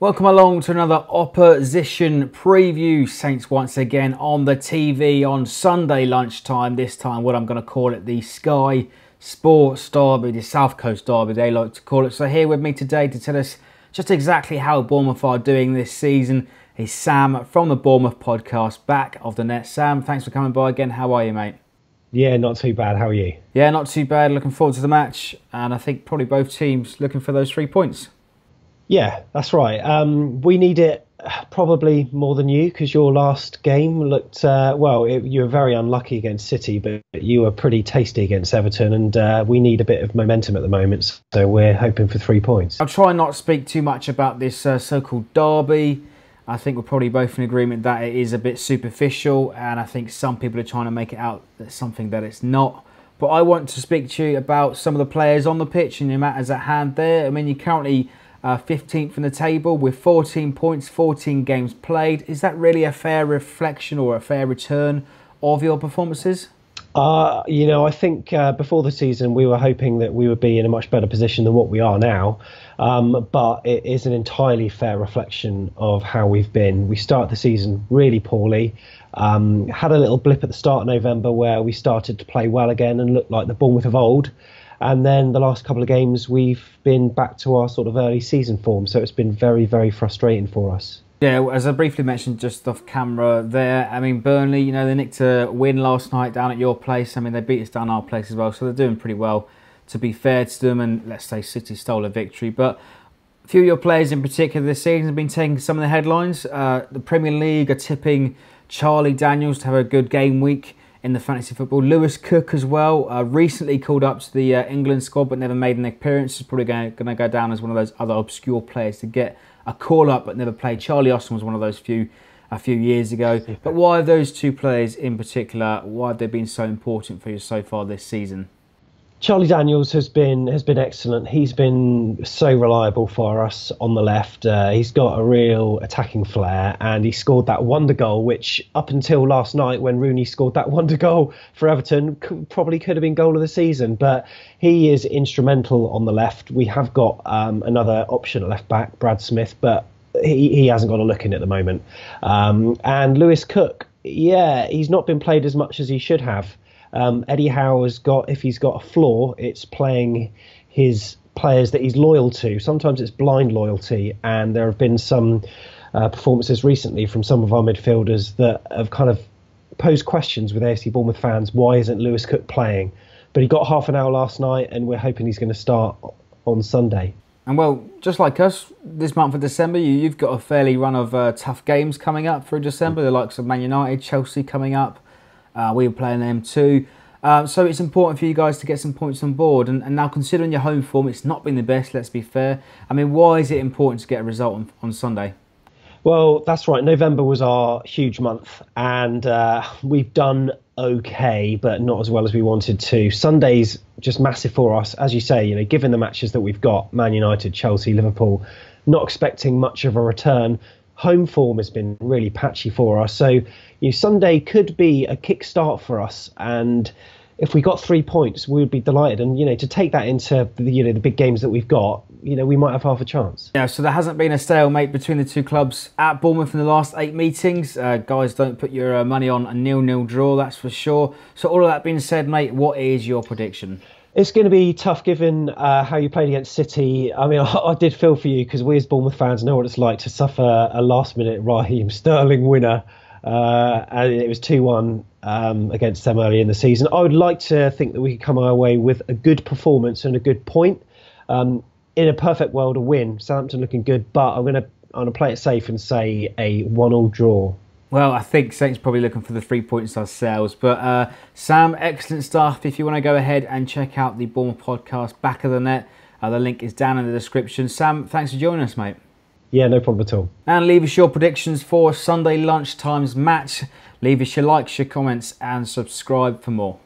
Welcome along to another opposition preview. Saints once again on the TV on Sunday lunchtime. This time what I'm going to call it the Sky Sports Derby, the South Coast Derby they like to call it. So here with me today to tell us just exactly how Bournemouth are doing this season is Sam from the Bournemouth podcast, back of the net. Sam, thanks for coming by again. How are you, mate? Yeah, not too bad. How are you? Yeah, not too bad. Looking forward to the match, and I think probably both teams looking for those 3 points. Yeah, that's right. We need it probably more than you, because your last game looked, you were very unlucky against City, but you were pretty tasty against Everton, and we need a bit of momentum at the moment, so we're hoping for 3 points. I'll try not to speak too much about this so-called derby. I think we're probably both in agreement that it is a bit superficial, and I think some people are trying to make it out as something that it's not. But I want to speak to you about some of the players on the pitch and your matters at hand there. I mean, you're currently 15th in the table with 14 points, 14 games played. Is that really a fair reflection or a fair return of your performances? I think before the season we were hoping that we would be in a much better position than what we are now. But it is an entirely fair reflection of how we've been. We started the season really poorly. Had a little blip at the start of November where we started to play well again and looked like the Bournemouth of old. And then the last couple of games we've been back to our sort of early season form. So it's been very, very frustrating for us. Yeah, as I briefly mentioned just off camera there, I mean, Burnley, they nicked a win last night down at your place. I mean, they beat us down our place as well, so they're doing pretty well, to be fair to them. And let's say City stole a victory. But a few of your players in particular this season have been taking some of the headlines. The Premier League are tipping Charlie Daniels to have a good game week in the fantasy football. Lewis Cook as well, recently called up to the England squad but never made an appearance. He's probably going to go down as one of those other obscure players to get a call up but never played. Charlie Austin was one of those a few years ago. But why are those two players in particular, why have they been so important for you so far this season? Charlie Daniels has been excellent. He's been so reliable for us on the left. He's got a real attacking flair, and he scored that wonder goal, which up until last night when Rooney scored that wonder goal for Everton probably could have been goal of the season. But he is instrumental on the left. We have got another option at left back, Brad Smith, but he hasn't got a look in at the moment. And Lewis Cook, he's not been played as much as he should have. Eddie Howe has got, if he's got a flaw, it's playing his players that he's loyal to. Sometimes it's blind loyalty, and there have been some performances recently from some of our midfielders that have kind of posed questions with AFC Bournemouth fans. Why isn't Lewis Cook playing? But he got half an hour last night, and we're hoping he's going to start on Sunday. And well, just like us, this month of December, you've got a fairly run of tough games coming up through December, the likes of Man United, Chelsea coming up. We were playing them too. So it's important for you guys to get some points on board. And now, considering your home form, it's not been the best, let's be fair. I mean, why is it important to get a result on Sunday? Well, that's right. November was our huge month, and we've done okay, but not as well as we wanted to. Sunday's just massive for us. As you say, given the matches that we've got, Man United, Chelsea, Liverpool, not expecting much of a return. Home form has been really patchy for us. So Sunday could be a kick-start for us. And if we got 3 points, we would be delighted. And, to take that into the big games that we've got, we might have half a chance. Yeah, so there hasn't been a stalemate between the two clubs at Bournemouth in the last 8 meetings. Guys, don't put your money on a 0-0 draw, that's for sure. So all of that being said, mate, what is your prediction? It's going to be tough given how you played against City. I mean, I did feel for you, because we as Bournemouth fans know what it's like to suffer a last-minute Raheem Sterling winner. And it was 2-1 against them early in the season. I would like to think that we could come our way with a good performance and a good point. In a perfect world, a win. Southampton looking good, but I'm going to play it safe and say a 1-1 draw. Well, I think Saints probably looking for the 3 points ourselves. But Sam, excellent stuff. If you want to go ahead and check out the Bournemouth podcast, Back of the Net, the link is down in the description. Sam, thanks for joining us, mate. Yeah, no problem at all. And leave us your predictions for Sunday lunchtime's match. Leave us your likes, your comments, and subscribe for more.